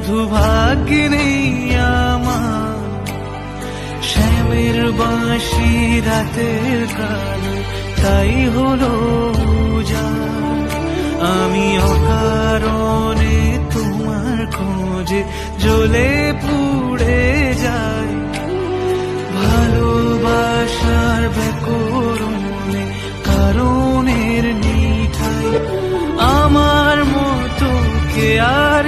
শুধু ভাগ্যে নেই আমার শ্যামের বাঁশি রাতের কালে, তাই হলো উজাড়। আমি অকারণে তোমার খোঁজে জ্বলে পুড়ে যাই, ভালোবাসার ব্যাকরণে কারণের নিঠাই। আমার মতো কে আর